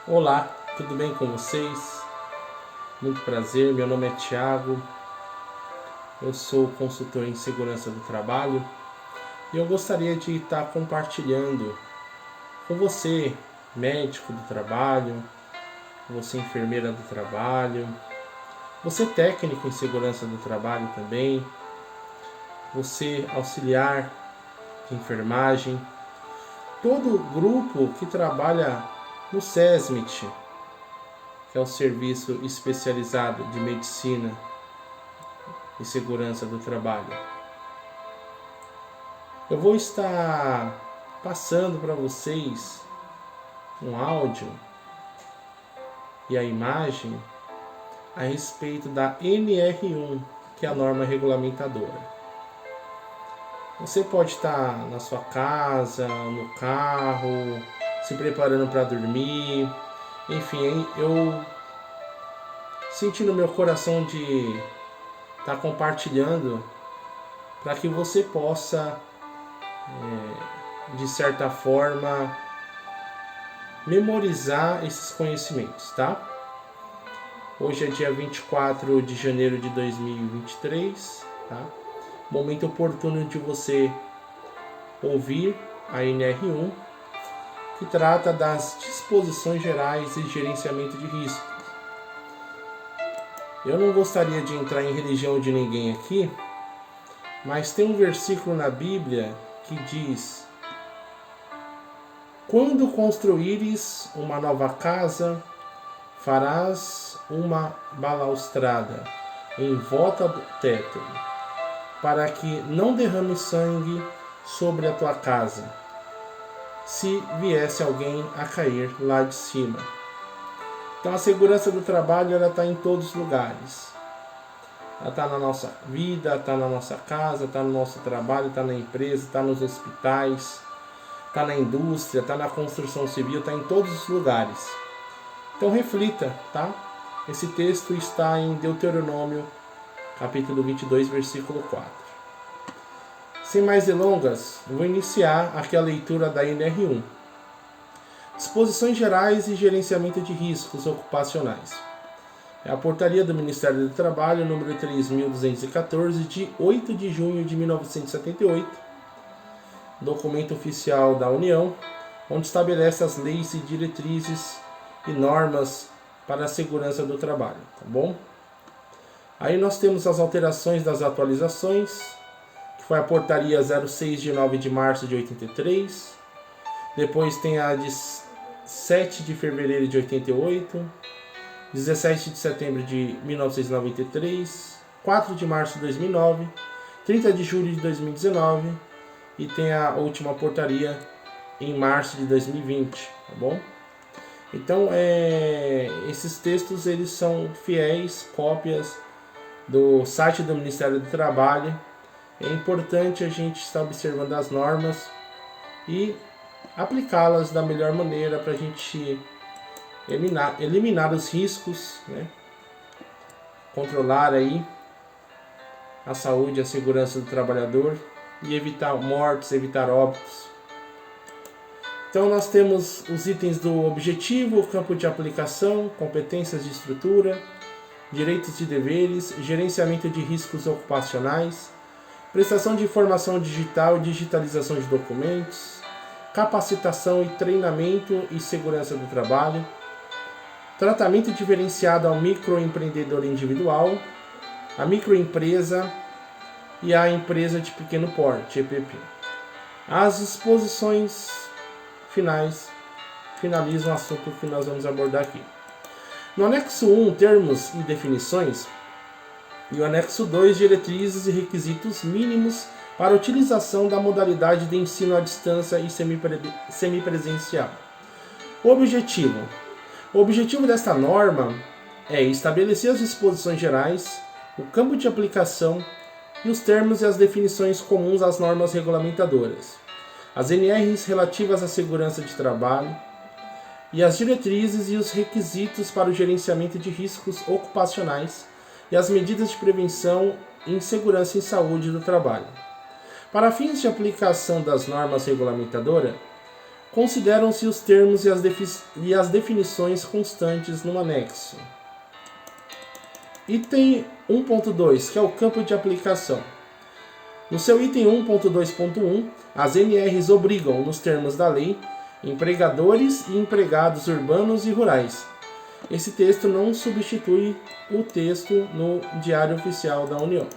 Olá, tudo bem com vocês? Muito prazer, meu nome é Thiago, eu sou consultor em segurança do trabalho e eu gostaria de estar compartilhando com você, médico do trabalho, você enfermeira do trabalho, você técnico em segurança do trabalho também, você auxiliar de enfermagem, todo grupo que trabalha no SESMIT, que é o Serviço Especializado de Medicina e Segurança do Trabalho. Eu vou estar passando para vocês um áudio e a imagem a respeito da NR1, que é a norma regulamentadora. Você pode estar na sua casa, no carro, se preparando para dormir, enfim, eu senti no meu coração de estar compartilhando para que você possa, de certa forma, memorizar esses conhecimentos, tá? Hoje é dia 24 de janeiro de 2023, tá? Momento oportuno de você ouvir a NR1, que trata das disposições gerais e gerenciamento de risco. Eu não gostaria de entrar em religião de ninguém aqui, mas tem um versículo na Bíblia que diz: quando construíres uma nova casa, farás uma balaustrada em volta do teto, para que não derrame sangue sobre a tua casa, se viesse alguém a cair lá de cima. Então a segurança do trabalho está em todos os lugares. Ela está na nossa vida, está na nossa casa, está no nosso trabalho, está na empresa, está nos hospitais, está na indústria, está na construção civil, está em todos os lugares. Então reflita, tá? Esse texto está em Deuteronômio, capítulo 22, versículo 4. Sem mais delongas, eu vou iniciar aqui a leitura da NR1. Disposições gerais e gerenciamento de riscos ocupacionais. É a portaria do Ministério do Trabalho, número 3.214, de 8 de junho de 1978, documento oficial da União, onde estabelece as leis e diretrizes e normas para a segurança do trabalho, tá bom? Aí nós temos as alterações das atualizações, que foi a portaria 06 de 9 de março de 83, depois tem a de 7 de fevereiro de 88, 17 de setembro de 1993, 4 de março de 2009, 30 de julho de 2019 e tem a última portaria em março de 2020, tá bom? Então, esses textos eles são fiéis cópias do site do Ministério do Trabalho. É importante a gente estar observando as normas e aplicá-las da melhor maneira para a gente eliminar os riscos, né? Controlar aí a saúde e a segurança do trabalhador e evitar mortes, evitar óbitos. Então nós temos os itens do objetivo, campo de aplicação, competências de estrutura, direitos e deveres, gerenciamento de riscos ocupacionais, prestação de informação digital e digitalização de documentos, capacitação e treinamento e segurança do trabalho, tratamento diferenciado ao microempreendedor individual, a microempresa e a empresa de pequeno porte, EPP. As exposições finais finalizam o assunto que nós vamos abordar aqui. No anexo 1, termos e definições, e o anexo 2, diretrizes e requisitos mínimos para a utilização da modalidade de ensino à distância e semipresencial. O objetivo desta norma é estabelecer as disposições gerais, o campo de aplicação e os termos e as definições comuns às normas regulamentadoras, as NRs relativas à segurança de trabalho e as diretrizes e os requisitos para o gerenciamento de riscos ocupacionais e as medidas de prevenção em segurança e saúde do trabalho. Para fins de aplicação das normas regulamentadoras, Consideram-se os termos e as definições constantes no anexo. Item 1.2, que é o campo de aplicação. No seu item 1.2.1, as NRs obrigam, nos termos da lei, empregadores e empregados urbanos e rurais. Esse texto não substitui o texto no Diário Oficial da União.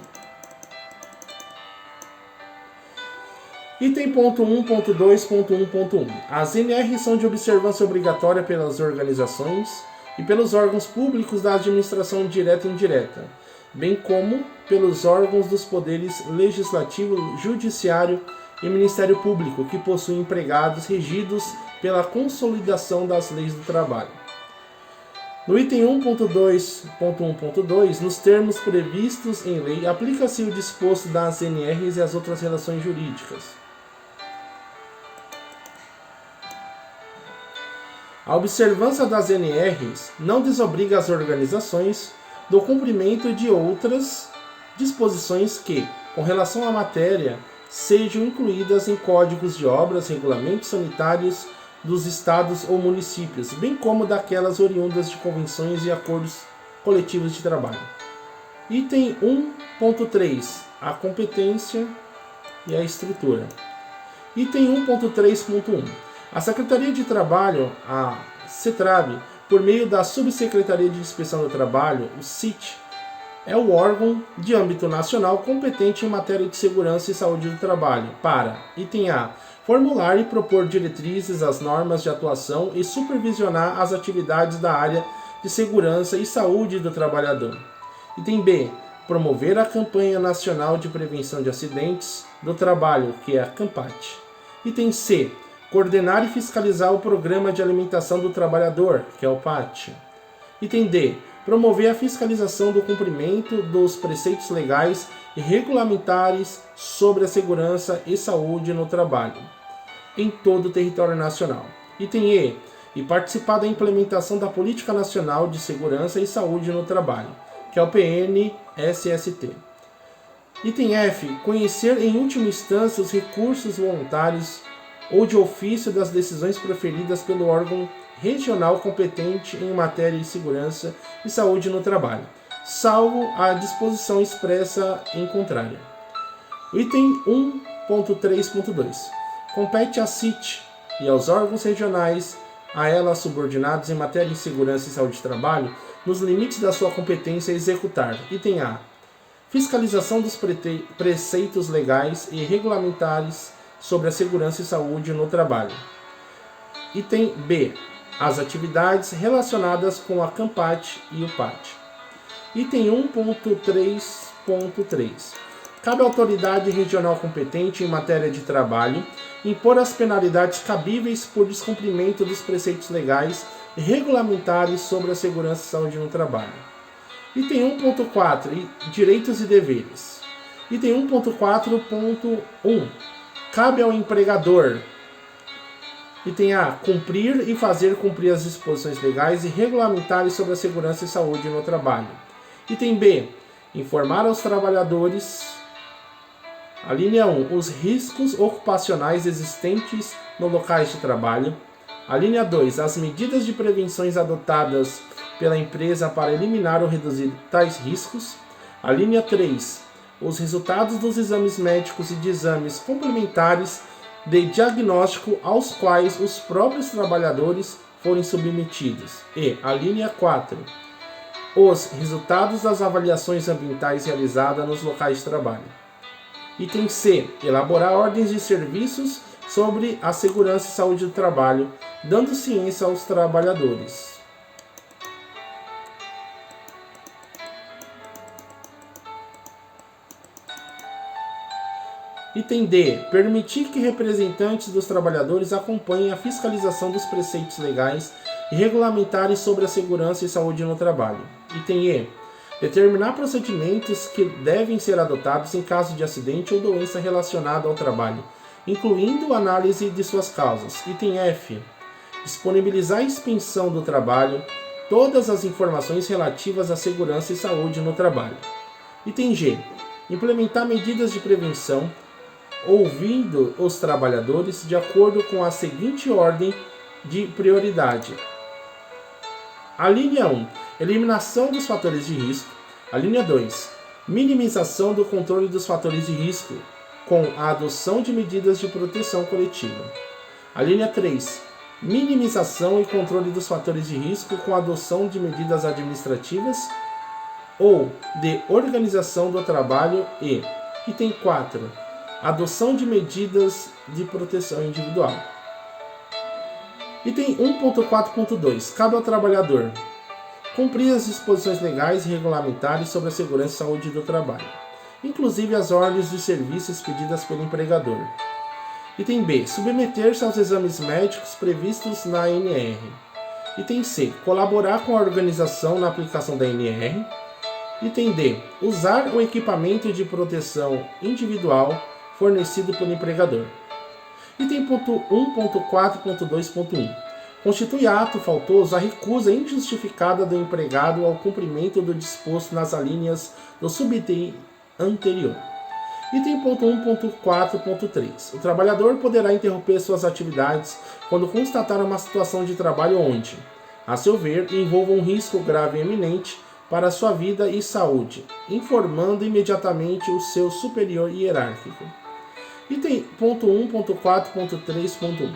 Item 1.2.1.1. As NRs são de observância obrigatória pelas organizações e pelos órgãos públicos da administração direta e indireta, bem como pelos órgãos dos poderes legislativo, judiciário e Ministério Público, que possuem empregados regidos pela consolidação das leis do trabalho. No item 1.2.1.2, nos termos previstos em lei, aplica-se o disposto das NRs e as outras relações jurídicas. A observância das NRs não desobriga as organizações do cumprimento de outras disposições que, com relação à matéria, sejam incluídas em códigos de obras, regulamentos sanitários dos estados ou municípios, bem como daquelas oriundas de convenções e acordos coletivos de trabalho. Item 1.3. A competência e a estrutura. Item 1.3.1. A Secretaria de Trabalho, a CETRAB, por meio da Subsecretaria de Inspeção do Trabalho, o SIT, é o órgão de âmbito nacional competente em matéria de segurança e saúde do trabalho para, item A, formular e propor diretrizes, as normas de atuação e supervisionar as atividades da área de segurança e saúde do trabalhador. Item B, promover a campanha nacional de prevenção de acidentes do trabalho, que é a CAMPAT. Item C, coordenar e fiscalizar o Programa de Alimentação do Trabalhador, que é o PAT. Item D, promover a fiscalização do cumprimento dos preceitos legais e regulamentares sobre a segurança e saúde no trabalho, em todo o território nacional. Item E, participar da implementação da Política Nacional de Segurança e Saúde no Trabalho, que é o PNSST. Item F, conhecer em última instância os recursos voluntários ou de ofício das decisões proferidas pelo órgão regional competente em matéria de segurança e saúde no trabalho, salvo a disposição expressa em contrário. Item 1.3.2. Compete à CIT e aos órgãos regionais, a elas subordinados em matéria de segurança e saúde do trabalho, nos limites da sua competência, executar. Item A. Fiscalização dos preceitos legais e regulamentares sobre a segurança e saúde no trabalho. Item B. As atividades relacionadas com a CAMPAT e o PAT. Item 1.3.3. Cabe à autoridade regional competente em matéria de trabalho impor as penalidades cabíveis por descumprimento dos preceitos legais e regulamentares sobre a segurança e saúde no trabalho. Item 1.4. Direitos e deveres. Item 1.4.1. Cabe ao empregador. Item A. Cumprir e fazer cumprir as disposições legais e regulamentares sobre a segurança e saúde no trabalho. Item B. Informar aos trabalhadores. A linha 1. Os riscos ocupacionais existentes nos locais de trabalho. A linha 2. As medidas de prevenções adotadas pela empresa para eliminar ou reduzir tais riscos. A linha 3. Os resultados dos exames médicos e de exames complementares de diagnóstico aos quais os próprios trabalhadores forem submetidos. E a linha 4. Os resultados das avaliações ambientais realizadas nos locais de trabalho. Item C. Elaborar ordens de serviços sobre a segurança e saúde do trabalho, dando ciência aos trabalhadores. Item D. Permitir que representantes dos trabalhadores acompanhem a fiscalização dos preceitos legais e regulamentares sobre a segurança e saúde no trabalho. Item E. Determinar procedimentos que devem ser adotados em caso de acidente ou doença relacionada ao trabalho, incluindo análise de suas causas. Item F. Disponibilizar a inspeção do trabalho, todas as informações relativas à segurança e saúde no trabalho. Item G. Implementar medidas de prevenção, ouvindo os trabalhadores de acordo com a seguinte ordem de prioridade. A linha 1, eliminação dos fatores de risco. A linha 2, minimização do controle dos fatores de risco com a adoção de medidas de proteção coletiva. A linha 3, minimização e controle dos fatores de risco com a adoção de medidas administrativas ou de organização do trabalho e, item 4, adoção de medidas de proteção individual. Item 1.4.2. Cabe ao trabalhador cumprir as disposições legais e regulamentares sobre a segurança e saúde do trabalho, inclusive as ordens de serviço expedidas pelo empregador. Item B. Submeter-se aos exames médicos previstos na ANR. Item C. Colaborar com a organização na aplicação da ANR. Item D. Usar o equipamento de proteção individual fornecido pelo empregador. Item 1.4.2.1. Constitui ato faltoso a recusa injustificada do empregado ao cumprimento do disposto nas alíneas do subitem anterior. Item 1.4.3. O trabalhador poderá interromper suas atividades quando constatar uma situação de trabalho onde, a seu ver, envolva um risco grave e iminente para a sua vida e saúde, informando imediatamente o seu superior hierárquico. Item 1.4.3.1.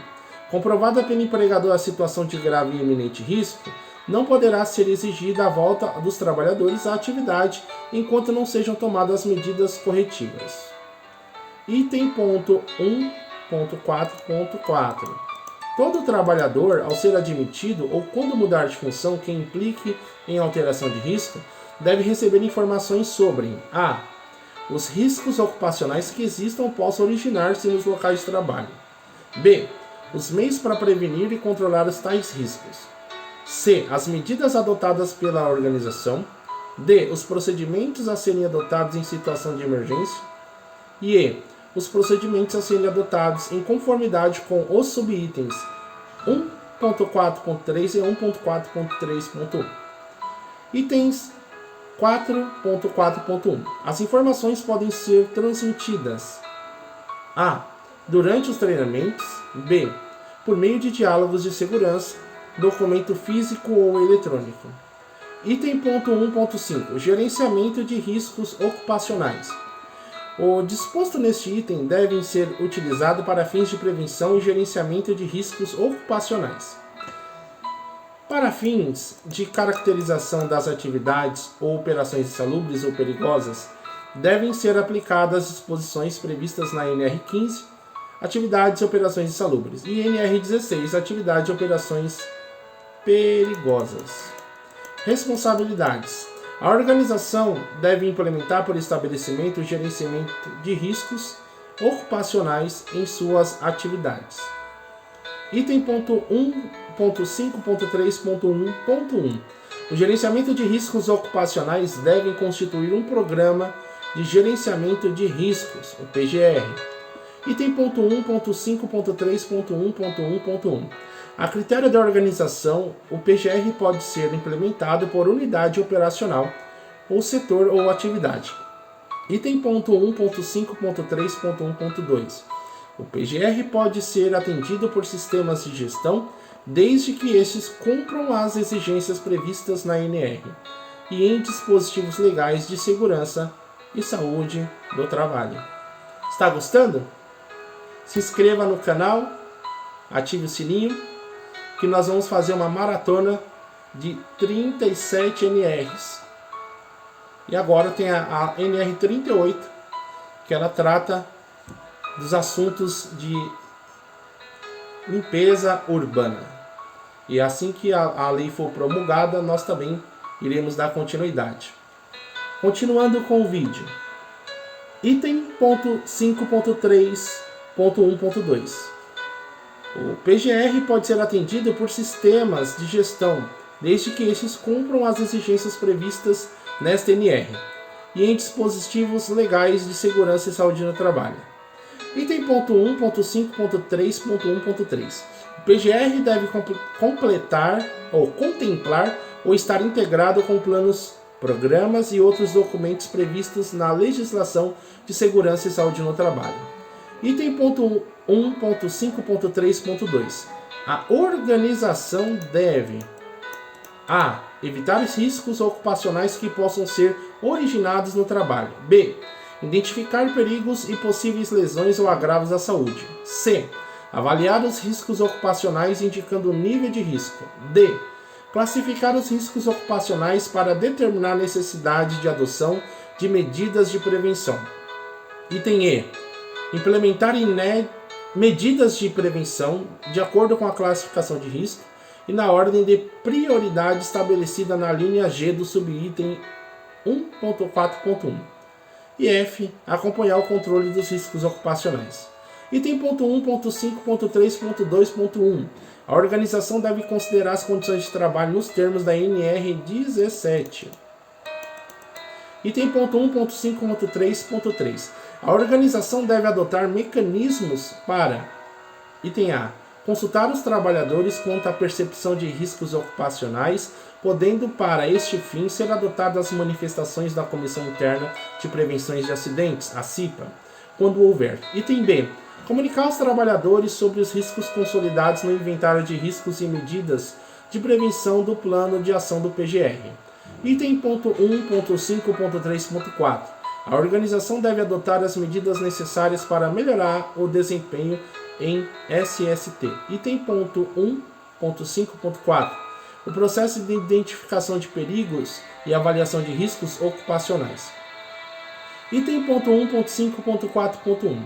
Comprovada pelo empregador a situação de grave e iminente risco, não poderá ser exigida a volta dos trabalhadores à atividade enquanto não sejam tomadas medidas corretivas. Item 1.4.4. Todo trabalhador, ao ser admitido ou quando mudar de função que implique em alteração de risco, deve receber informações sobre a. Os riscos ocupacionais que existam ou possam originar-se nos locais de trabalho. B. Os meios para prevenir e controlar os tais riscos. C. As medidas adotadas pela organização. D. Os procedimentos a serem adotados em situação de emergência. E E. Os procedimentos a serem adotados em conformidade com os subitens 1.4.3 e 1.4.3.1. Itens 4.4.1. As informações podem ser transmitidas a. Durante os treinamentos. B. Por meio de diálogos de segurança, documento físico ou eletrônico. Item 1.5. Gerenciamento de riscos ocupacionais. O disposto neste item deve ser utilizado para fins de prevenção e gerenciamento de riscos ocupacionais. Para fins de caracterização das atividades ou operações insalubres ou perigosas, devem ser aplicadas as disposições previstas na NR 15, atividades e operações insalubres, e NR 16, atividades e operações perigosas. Responsabilidades. A organização deve implementar por estabelecimento o gerenciamento de riscos ocupacionais em suas atividades. Item 1.5.3.1.1. O gerenciamento de riscos ocupacionais deve constituir um programa de gerenciamento de riscos, o PGR. Item 1.5.3.1.1.1. A critério da organização, o PGR pode ser implementado por unidade operacional, ou setor ou atividade. Item 1.5.3.1.2. O PGR pode ser atendido por sistemas de gestão, desde que estes cumpram as exigências previstas na ANR e em dispositivos legais de segurança e saúde do trabalho. Está gostando? Se inscreva no canal, ative o sininho, que nós vamos fazer uma maratona de 37 NRs. E agora tem a NR 38, que ela trata dos assuntos de limpeza urbana. E assim que a lei for promulgada, nós também iremos dar continuidade. Continuando com o vídeo. Item 5.3.1.2. O PGR pode ser atendido por sistemas de gestão, desde que estes cumpram as exigências previstas nesta NR e em dispositivos legais de segurança e saúde no trabalho. Item 1.5.3.1.3. O PGR deve completar ou contemplar ou estar integrado com planos, programas e outros documentos previstos na legislação de segurança e saúde no trabalho. Item ponto 1.5.3.2. A organização deve: a. Evitar os riscos ocupacionais que possam ser originados no trabalho. B. Identificar perigos e possíveis lesões ou agravos à saúde. C. Avaliar os riscos ocupacionais indicando o nível de risco. D. Classificar os riscos ocupacionais para determinar a necessidade de adoção de medidas de prevenção. Item E. Implementar medidas de prevenção de acordo com a classificação de risco e na ordem de prioridade estabelecida na linha G do subitem 1.4.1. E F. Acompanhar o controle dos riscos ocupacionais. Item ponto 1.5.3.2.1. A organização deve considerar as condições de trabalho nos termos da NR17. Item ponto 1.5.3.3. A organização deve adotar mecanismos para: item A. Consultar os trabalhadores quanto à percepção de riscos ocupacionais, podendo para este fim ser adotadas as manifestações da Comissão Interna de Prevenções de Acidentes, a CIPA, quando houver. Item B. Comunicar aos trabalhadores sobre os riscos consolidados no inventário de riscos e medidas de prevenção do plano de ação do PGR. Item ponto 1.5.3.4. A organização deve adotar as medidas necessárias para melhorar o desempenho em SST. Item ponto 1.5.4. O processo de identificação de perigos e avaliação de riscos ocupacionais. Item ponto 1.5.4.1.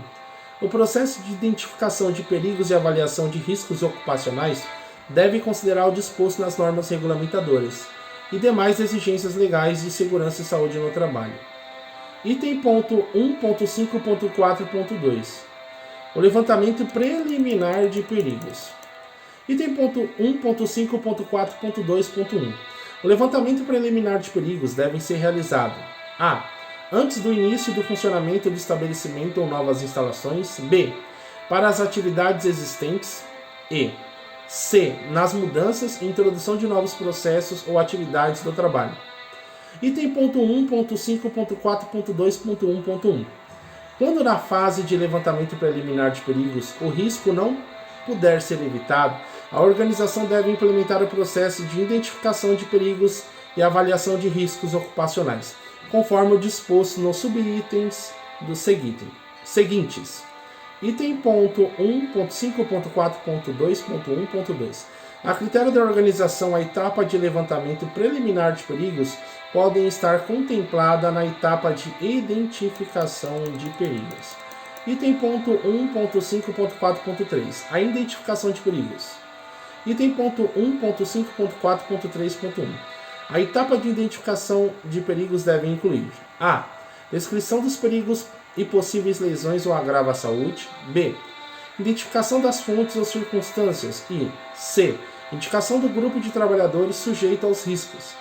O processo de identificação de perigos e avaliação de riscos ocupacionais deve considerar o disposto nas normas regulamentadoras e demais exigências legais de segurança e saúde no trabalho. Item ponto 1.5.4.2. O levantamento preliminar de perigos. Item ponto 1.5.4.2.1. O levantamento preliminar de perigos deve ser realizado: a. Antes do início do funcionamento do estabelecimento ou novas instalações. B. Para as atividades existentes. E. C. Nas mudanças e introdução de novos processos ou atividades do trabalho. Item ponto 1.5.4.2.1.1. Quando na fase de levantamento preliminar de perigos o risco não puder ser evitado, a organização deve implementar o processo de identificação de perigos e avaliação de riscos ocupacionais, conforme o disposto nos subitens dos seguintes. Item ponto 1.5.4.2.1.2. A critério da organização, a etapa de levantamento preliminar de perigos podem estar contemplada na etapa de identificação de perigos. Item ponto 1.5.4.3. A identificação de perigos. Item ponto 1.5.4.3.1. A etapa de identificação de perigos deve incluir: a. Descrição dos perigos e possíveis lesões ou agravo à saúde. B. Identificação das fontes ou circunstâncias. E C. Indicação do grupo de trabalhadores sujeito aos riscos.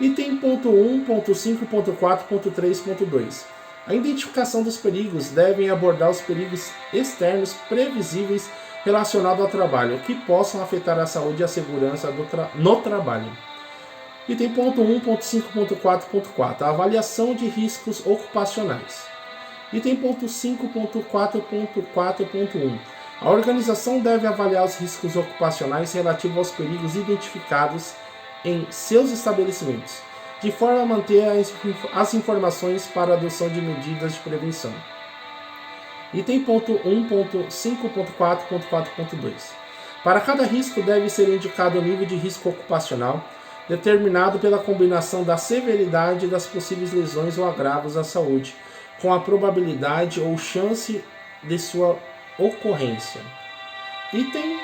Item ponto 1.5.4.3.2. A identificação dos perigos deve abordar os perigos externos previsíveis relacionados ao trabalho que possam afetar a saúde e a segurança no trabalho. Item ponto 1.5.4.4. A avaliação de riscos ocupacionais. Item ponto 5.4.4.1. A organização deve avaliar os riscos ocupacionais relativos aos perigos identificados em seus estabelecimentos, de forma a manter as informações para a adoção de medidas de prevenção. Item ponto 1.5.4.4.2. Para cada risco deve ser indicado o nível de risco ocupacional, determinado pela combinação da severidade das possíveis lesões ou agravos à saúde, com a probabilidade ou chance de sua ocorrência. Item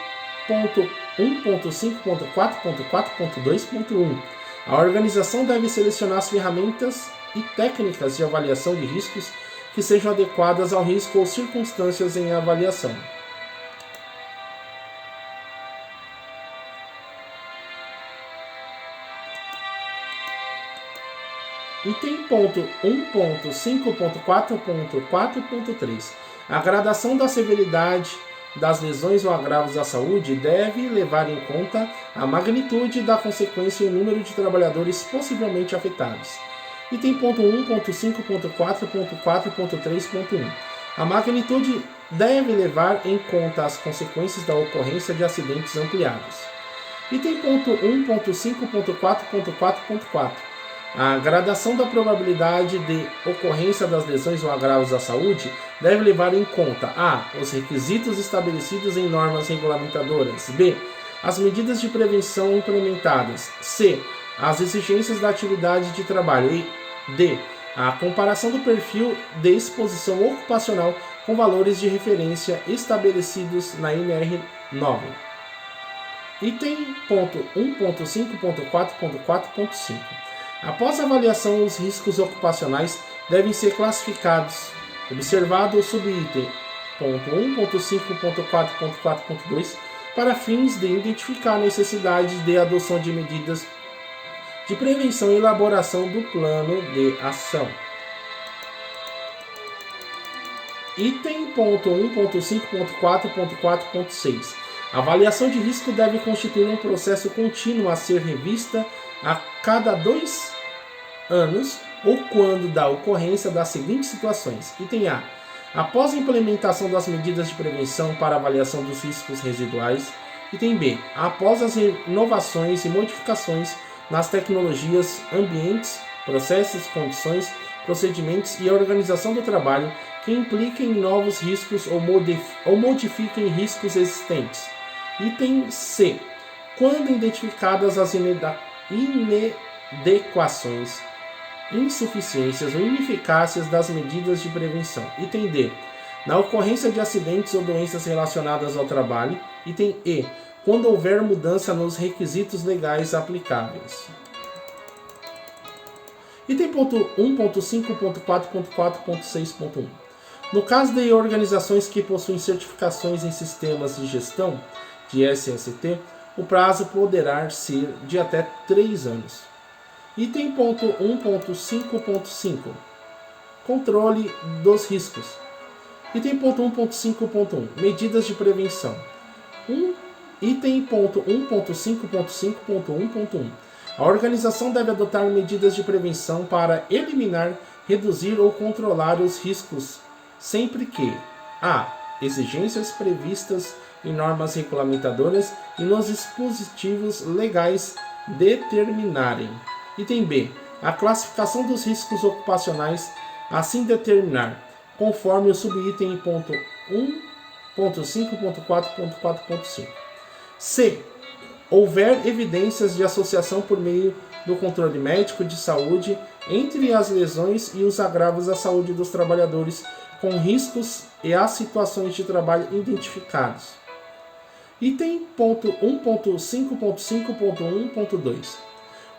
ponto 1.5.4.4.2.1. A organização deve selecionar as ferramentas e técnicas de avaliação de riscos que sejam adequadas ao risco ou circunstâncias em avaliação. Item ponto 1.5.4.4.3. A gradação da severidade das lesões ou agravos à saúde deve levar em conta a magnitude da consequência e o número de trabalhadores possivelmente afetados. Item ponto 1.5.4.4.3.1. A magnitude deve levar em conta as consequências da ocorrência de acidentes ampliados. Item ponto 1.5.4.4.4. A gradação da probabilidade de ocorrência das lesões ou agravos à saúde deve levar em conta a. Os requisitos estabelecidos em normas regulamentadoras. B. As medidas de prevenção implementadas. C. As exigências da atividade de trabalho. E D. A comparação do perfil de exposição ocupacional com valores de referência estabelecidos na NR 9. Item ponto 1.5.4.4.5. Após a avaliação, os riscos ocupacionais devem ser classificados. Observado o subitem ponto 1.5.4.4.2 para fins de identificar a necessidade de adoção de medidas de prevenção e elaboração do plano de ação. Item ponto 1.5.4.4.6. A avaliação de risco deve constituir um processo contínuo a ser revista a cada 2 anos ou quando da ocorrência das seguintes situações. Item A. Após a implementação das medidas de prevenção para avaliação dos riscos residuais. Item B. Após as inovações e modificações nas tecnologias, ambientes, processos, condições, procedimentos e a organização do trabalho que impliquem novos riscos ou modifiquem riscos existentes. Item C. Quando identificadas as inadequações, insuficiências ou ineficácias das medidas de prevenção. Item D. Na ocorrência de acidentes ou doenças relacionadas ao trabalho. Item E. Quando houver mudança nos requisitos legais aplicáveis. Item ponto 1.5.4.4.6.1. No caso de organizações que possuem certificações em sistemas de gestão de SST, o prazo poderá ser de até 3 anos. Item ponto 1.5.5. Controle dos riscos. Item ponto 1.5.1. Medidas de prevenção. Item ponto 1.5.5.1.1. A organização deve adotar medidas de prevenção para eliminar, reduzir ou controlar os riscos, sempre que a. Exigências previstas em normas regulamentadoras e nos dispositivos legais determinarem. Item B. A classificação dos riscos ocupacionais assim determinar, conforme o subitem ponto 1.5.4.4.5. C. Houver evidências de associação por meio do controle médico de saúde entre as lesões e os agravos à saúde dos trabalhadores com riscos e as situações de trabalho identificados. Item ponto 1.5.5.1.2.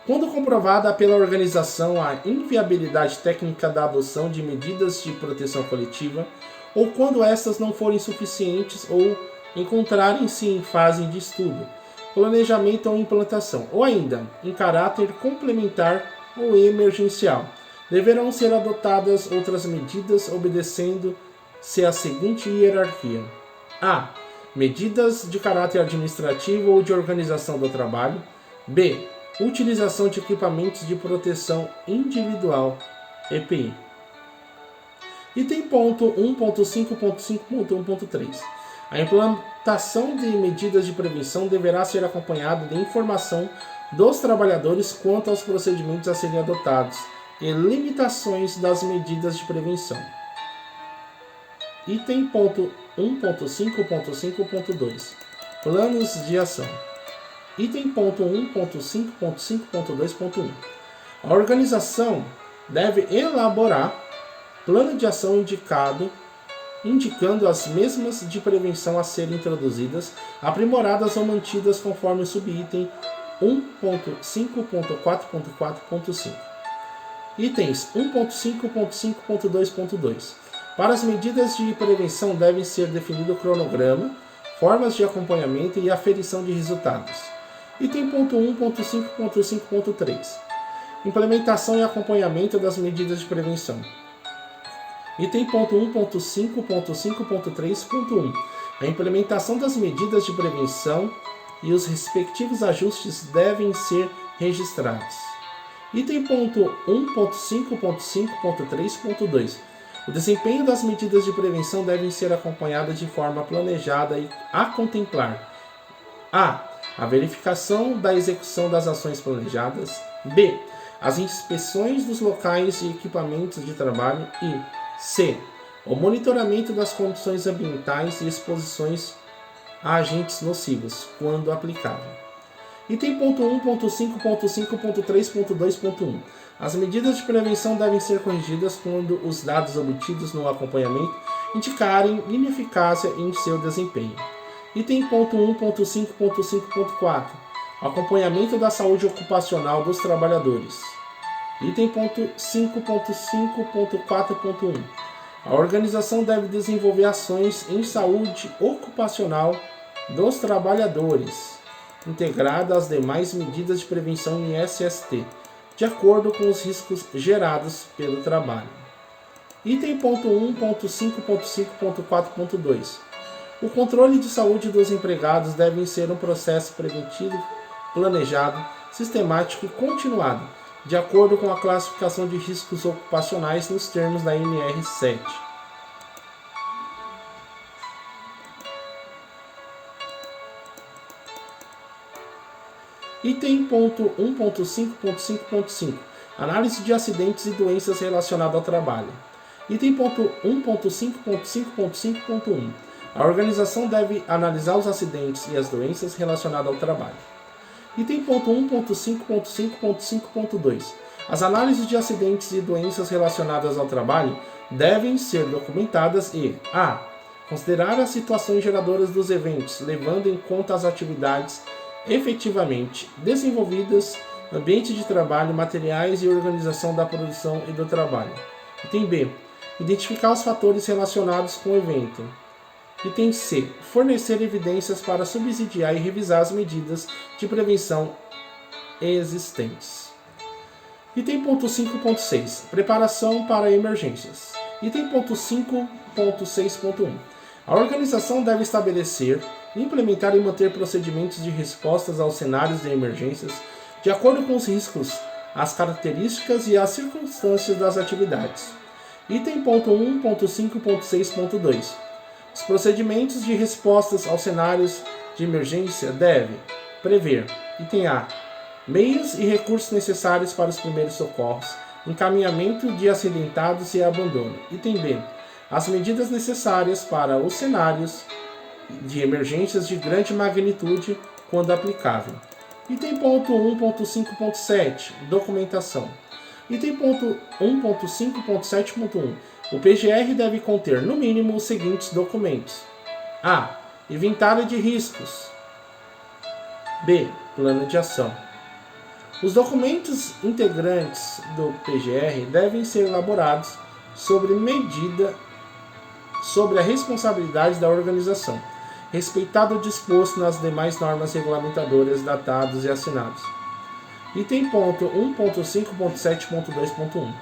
Quando comprovada pela organização a inviabilidade técnica da adoção de medidas de proteção coletiva, ou quando estas não forem suficientes ou encontrarem-se em fase de estudo, planejamento ou implantação, ou ainda em caráter complementar ou emergencial, deverão ser adotadas outras medidas obedecendo-se à seguinte hierarquia: a. Medidas de caráter administrativo ou de organização do trabalho. B. Utilização de equipamentos de proteção individual, EPI. Item ponto 1.5.5.1.3. A implantação de medidas de prevenção deverá ser acompanhada de informação dos trabalhadores quanto aos procedimentos a serem adotados e limitações das medidas de prevenção. Item ponto 1.5.5.2. Planos de ação. Item ponto 1.5.5.2.1. A organização deve elaborar plano de ação indicando as mesmas de prevenção a serem introduzidas, aprimoradas ou mantidas conforme o subitem 1.5.4.4.5. Itens 1.5.5.2.2. Para as medidas de prevenção devem ser definido o cronograma, formas de acompanhamento e aferição de resultados. Item ponto 1.5.5.3. Implementação e acompanhamento das medidas de prevenção. Item ponto 1.5.5.3.1. A implementação das medidas de prevenção e os respectivos ajustes devem ser registrados. Item ponto 1.5.5.3.2. O desempenho das medidas de prevenção devem ser acompanhadas de forma planejada e a contemplar a verificação da execução das ações planejadas, b. as inspeções dos locais e equipamentos de trabalho e c. o monitoramento das condições ambientais e exposições a agentes nocivos, quando aplicável. Item ponto 1.5.5.3.2.1. As medidas de prevenção devem ser corrigidas quando os dados obtidos no acompanhamento indicarem ineficácia em seu desempenho. Item ponto 1.5.5.4. Acompanhamento da saúde ocupacional dos trabalhadores. Item ponto 5.5.4.1. A organização deve desenvolver ações em saúde ocupacional dos trabalhadores, integrada às demais medidas de prevenção em SST, de acordo com os riscos gerados pelo trabalho. Item ponto 1.5.5.4.2. O controle de saúde dos empregados deve ser um processo preventivo, planejado, sistemático e continuado, de acordo com a classificação de riscos ocupacionais nos termos da NR7. Item ponto 1.5.5.5. Análise de acidentes e doenças relacionadas ao trabalho. Item ponto 1.5.5.5.1. A organização deve analisar os acidentes e as doenças relacionadas ao trabalho. Item ponto 1.5.5.5.2. As análises de acidentes e doenças relacionadas ao trabalho devem ser documentadas e a. considerar as situações geradoras dos eventos, levando em conta as atividades efetivamente desenvolvidas, ambiente de trabalho, materiais e organização da produção e do trabalho. Item B. Identificar os fatores relacionados com o evento. Item C. Fornecer evidências para subsidiar e revisar as medidas de prevenção existentes. Item ponto 5.6. Preparação para emergências. Item ponto 5.6.1. A organização deve estabelecer, implementar e manter procedimentos de respostas aos cenários de emergências de acordo com os riscos, as características e as circunstâncias das atividades. Item ponto 1.5.6.2. Os procedimentos de respostas aos cenários de emergência devem prever: item A. Meios e recursos necessários para os primeiros socorros, encaminhamento de acidentados e abandono. Item B. As medidas necessárias para os cenários de emergências de grande magnitude, quando aplicável. Item ponto 1.5.7. Documentação. Item ponto 1.5.7.1. O PGR deve conter, no mínimo, os seguintes documentos: a. Inventário de riscos. b. Plano de ação. Os documentos integrantes do PGR devem ser elaborados sobre a responsabilidade da organização, respeitado o disposto nas demais normas regulamentadoras datados e assinados. Item ponto 1.5.7.2.1.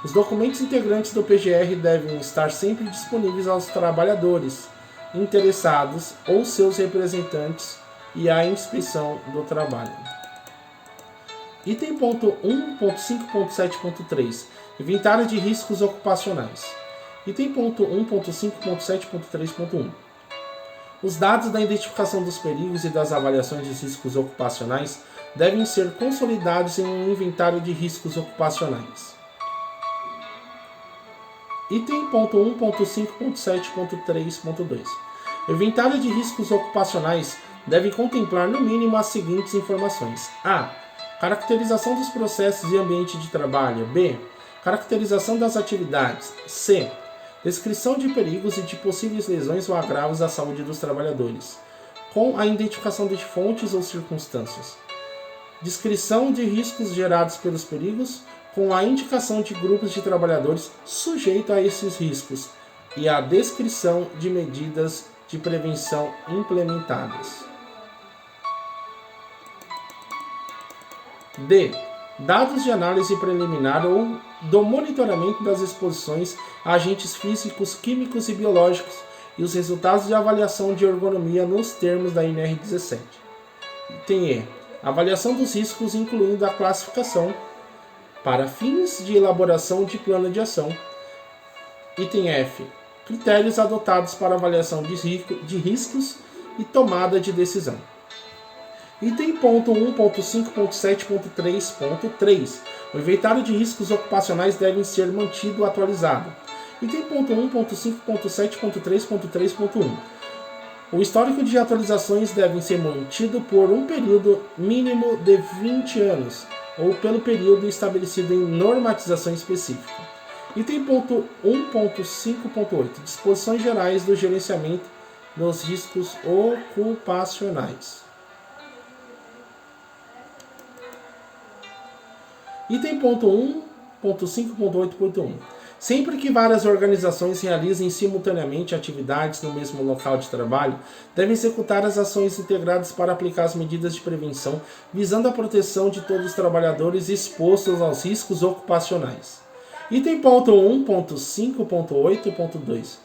Os documentos integrantes do PGR devem estar sempre disponíveis aos trabalhadores interessados ou seus representantes e à inspeção do trabalho. Item ponto 1.5.7.3. Inventário de riscos ocupacionais. Item ponto 1.5.7.3.1. Os dados da identificação dos perigos e das avaliações de riscos ocupacionais devem ser consolidados em um inventário de riscos ocupacionais. Item ponto 1.5.7.3.2. O inventário de riscos ocupacionais deve contemplar no mínimo as seguintes informações: a. Caracterização dos processos e ambiente de trabalho. b. Caracterização das atividades. c. Descrição de perigos e de possíveis lesões ou agravos à saúde dos trabalhadores, com a identificação de fontes ou circunstâncias. Descrição de riscos gerados pelos perigos, com a indicação de grupos de trabalhadores sujeitos a esses riscos e a descrição de medidas de prevenção implementadas. D. Dados de análise preliminar ou do monitoramento das exposições a agentes físicos, químicos e biológicos e os resultados de avaliação de ergonomia nos termos da NR17. Item E. Avaliação dos riscos, incluindo a classificação para fins de elaboração de plano de ação Item F. Critérios adotados para avaliação de riscos e tomada de decisão. Item ponto 1.5.7.3.3. O inventário de riscos ocupacionais deve ser mantido atualizado. Item ponto 1.5.7.3.3.1. O histórico de atualizações deve ser mantido por um período mínimo de 20 anos, ou pelo período estabelecido em normatização específica. Item ponto 1.5.8. Disposições gerais do gerenciamento dos riscos ocupacionais. Item ponto 1.5.8.1. Sempre que várias organizações realizem simultaneamente atividades no mesmo local de trabalho, devem executar as ações integradas para aplicar as medidas de prevenção, visando a proteção de todos os trabalhadores expostos aos riscos ocupacionais. Item ponto 1.5.8.2.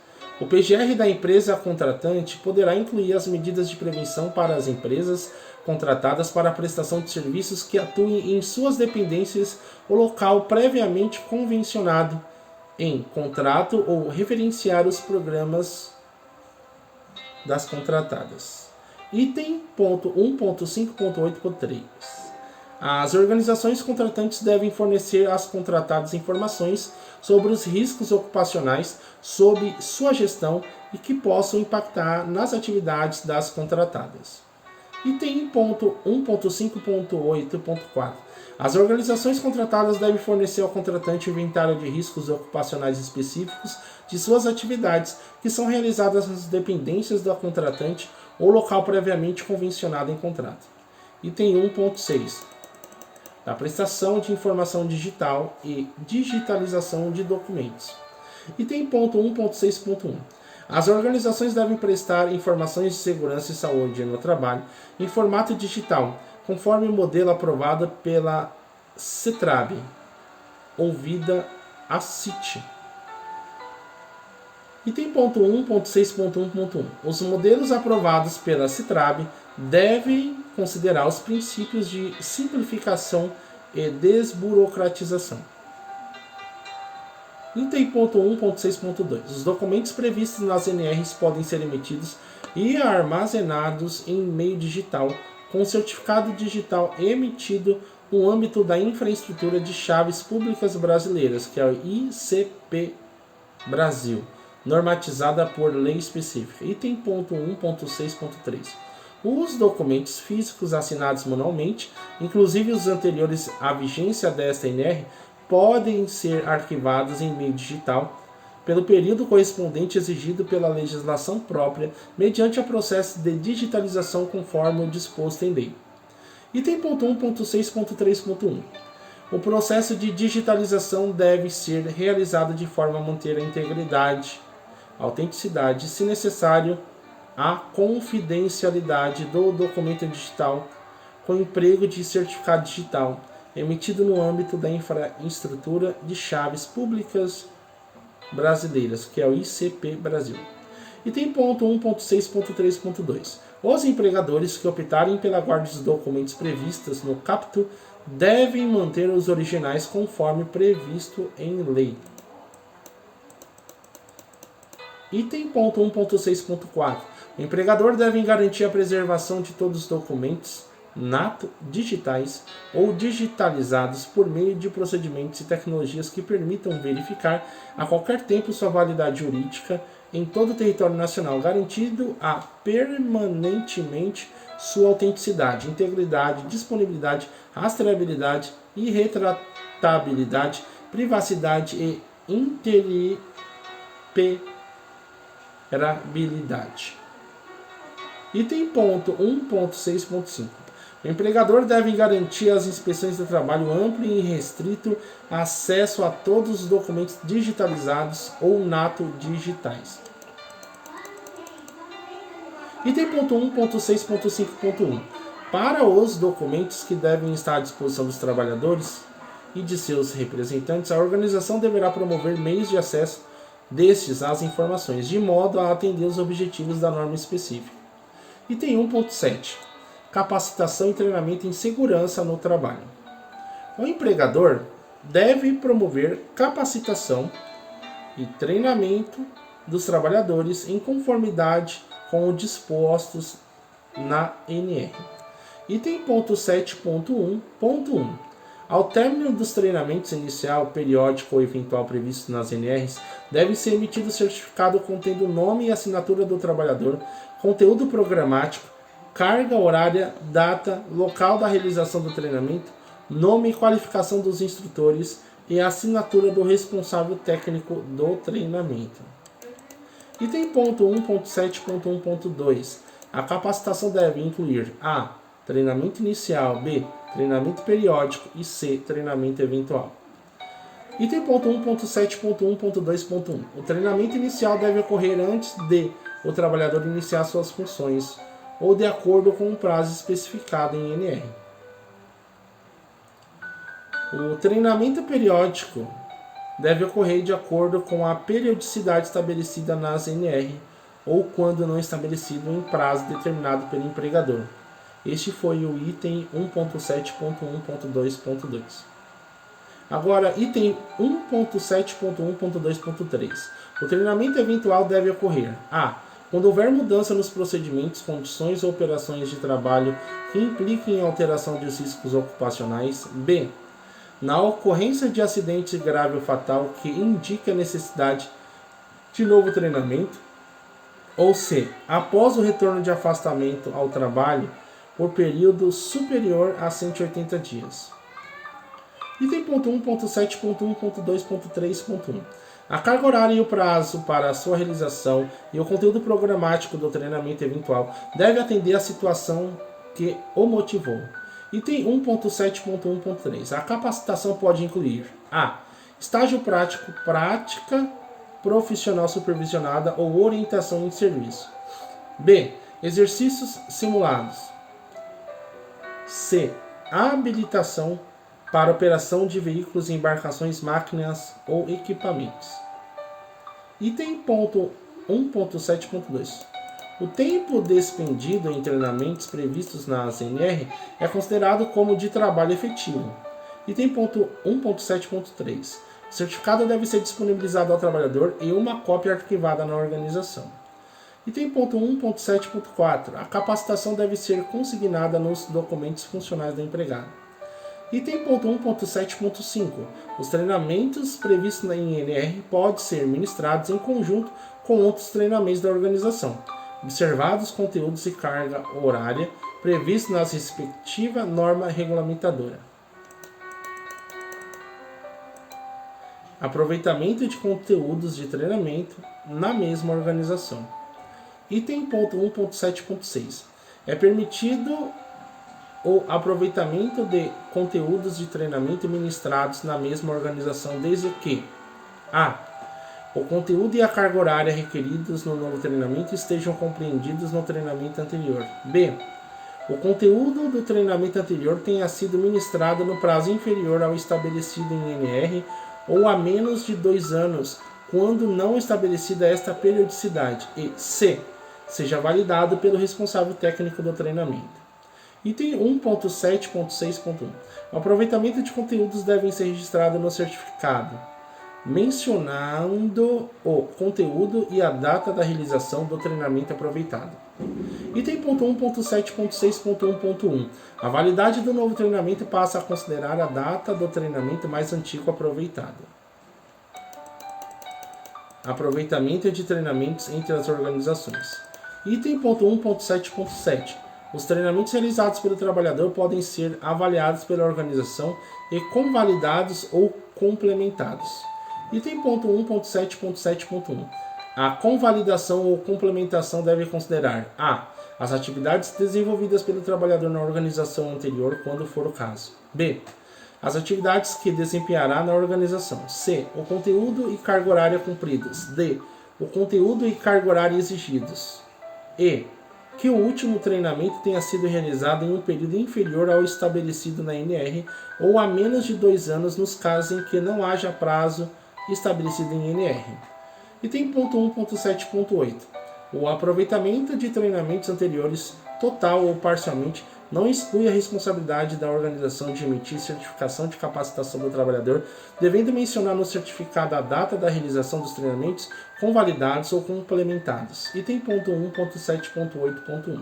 O PGR da empresa contratante poderá incluir as medidas de prevenção para as empresas contratadas para a prestação de serviços que atuem em suas dependências ou local previamente convencionado em contrato ou referenciar os programas das contratadas. Item ponto 1.5.8.3. As organizações contratantes devem fornecer às contratadas informações sobre os riscos ocupacionais sob sua gestão e que possam impactar nas atividades das contratadas. Item ponto 1.5.8.4. As organizações contratadas devem fornecer ao contratante o inventário de riscos ocupacionais específicos de suas atividades que são realizadas nas dependências da contratante ou local previamente convencionado em contrato. Item 1.6. Da prestação de informação digital e digitalização de documentos. Item ponto 1.6.1. As organizações devem prestar informações de segurança e saúde no trabalho em formato digital, conforme o modelo aprovado pela CETRAB, ouvida a CIT. Item ponto 1.6.1.1. Os modelos aprovados pela CETRAB devem considerar os princípios de simplificação e desburocratização. Item ponto 1.6.2. Os documentos previstos nas NRs podem ser emitidos e armazenados em meio digital, com certificado digital emitido no âmbito da Infraestrutura de Chaves Públicas Brasileiras, que é o ICP Brasil, normatizada por lei específica. Item ponto 1.6.3. Os documentos físicos assinados manualmente, inclusive os anteriores à vigência desta NR, podem ser arquivados em meio digital pelo período correspondente exigido pela legislação própria, mediante o processo de digitalização conforme o disposto em lei. Item ponto 1.6.3.1. O processo de digitalização deve ser realizado de forma a manter a integridade, autenticidade e, se necessário, a confidencialidade do documento digital, com emprego de certificado digital, emitido no âmbito da Infraestrutura de Chaves Públicas Brasileiras, que é o ICP Brasil. Item ponto 1.6.3.2. Os empregadores que optarem pela guarda dos documentos previstos no caput devem manter os originais conforme previsto em lei. Item ponto 1.6.4. O empregador deve garantir a preservação de todos os documentos digitais ou digitalizados por meio de procedimentos e tecnologias que permitam verificar a qualquer tempo sua validade jurídica em todo o território nacional, garantindo permanentemente sua autenticidade, integridade, disponibilidade, rastreabilidade, irretratabilidade, privacidade e interoperabilidade. Item ponto 1.6.5. O empregador deve garantir às inspeções de trabalho amplo e irrestrito acesso a todos os documentos digitalizados ou digitais. Item ponto 1.6.5.1. Para os documentos que devem estar à disposição dos trabalhadores e de seus representantes, a organização deverá promover meios de acesso destes às informações, de modo a atender os objetivos da norma específica. Item 1.7. Capacitação e treinamento em segurança no trabalho. O empregador deve promover capacitação e treinamento dos trabalhadores em conformidade com os dispostos na NR. Item ponto 7.1.1. Ao término dos treinamentos inicial, periódico ou eventual previstos nas NRs, deve ser emitido certificado contendo o nome e assinatura do trabalhador, conteúdo programático, carga horária, data, local da realização do treinamento, nome e qualificação dos instrutores e a assinatura do responsável técnico do treinamento. Item ponto 1.7.1.2. A capacitação deve incluir a. Treinamento inicial, b. Treinamento periódico e c. Treinamento eventual. Item ponto 1.7.1.2.1. O treinamento inicial deve ocorrer antes de o trabalhador iniciar suas funções ou de acordo com o prazo especificado em NR. O treinamento periódico deve ocorrer de acordo com a periodicidade estabelecida nas NR ou quando não estabelecido em prazo determinado pelo empregador. Este foi o item 1.7.1.2.2. Agora, item 1.7.1.2.3. O treinamento eventual deve ocorrer a. Quando houver mudança nos procedimentos, condições ou operações de trabalho que impliquem alteração dos riscos ocupacionais. B. Na ocorrência de acidente grave ou fatal que indique a necessidade de novo treinamento. Ou C. Após o retorno de afastamento ao trabalho por período superior a 180 dias. Item ponto 1.7.1.2.3.1. A carga horária e o prazo para a sua realização e o conteúdo programático do treinamento eventual deve atender à situação que o motivou. Item 1.7.1.3. A capacitação pode incluir a. Estágio prático, prática profissional supervisionada ou orientação em serviço. B. Exercícios simulados. C. Habilitação para operação de veículos, embarcações, máquinas ou equipamentos. Item ponto 1.7.2. O tempo despendido em treinamentos previstos na CNR é considerado como de trabalho efetivo. Item ponto 1.7.3. O certificado deve ser disponibilizado ao trabalhador e uma cópia arquivada na organização. Item ponto 1.7.4. A capacitação deve ser consignada nos documentos funcionais do empregado. Item ponto 1.7.5. Os treinamentos previstos na INR podem ser ministrados em conjunto com outros treinamentos da organização, observados conteúdos e carga horária previstos na respectiva norma regulamentadora. Aproveitamento de conteúdos de treinamento na mesma organização. Item ponto 1.7.6. É permitido o aproveitamento de conteúdos de treinamento ministrados na mesma organização desde que a. O conteúdo e a carga horária requeridos no novo treinamento estejam compreendidos no treinamento anterior. B. O conteúdo do treinamento anterior tenha sido ministrado no prazo inferior ao estabelecido em NR ou a menos de 2 anos, quando não estabelecida esta periodicidade. E C. Seja validado pelo responsável técnico do treinamento. Item 1.7.6.1. O aproveitamento de conteúdos deve ser registrado no certificado, mencionando o conteúdo e a data da realização do treinamento aproveitado. Item ponto 1.7.6.1.1. A validade do novo treinamento passa a considerar a data do treinamento mais antigo aproveitado. Aproveitamento de treinamentos entre as organizações. Item ponto 1.7.7. Os treinamentos realizados pelo trabalhador podem ser avaliados pela organização e convalidados ou complementados. Item ponto 1.7.7.1. A convalidação ou complementação deve considerar a. As atividades desenvolvidas pelo trabalhador na organização anterior, quando for o caso. B. As atividades que desempenhará na organização. C. O conteúdo e carga horária cumpridos. D. O conteúdo e carga horária exigidos. E. Que o último treinamento tenha sido realizado em um período inferior ao estabelecido na NR ou a menos de 2 anos nos casos em que não haja prazo estabelecido em NR. Item ponto 1.7.8. O aproveitamento de treinamentos anteriores, total ou parcialmente, não exclui a responsabilidade da organização de emitir certificação de capacitação do trabalhador, devendo mencionar no certificado a data da realização dos treinamentos convalidados ou complementados. Item ponto 1.7.8.1.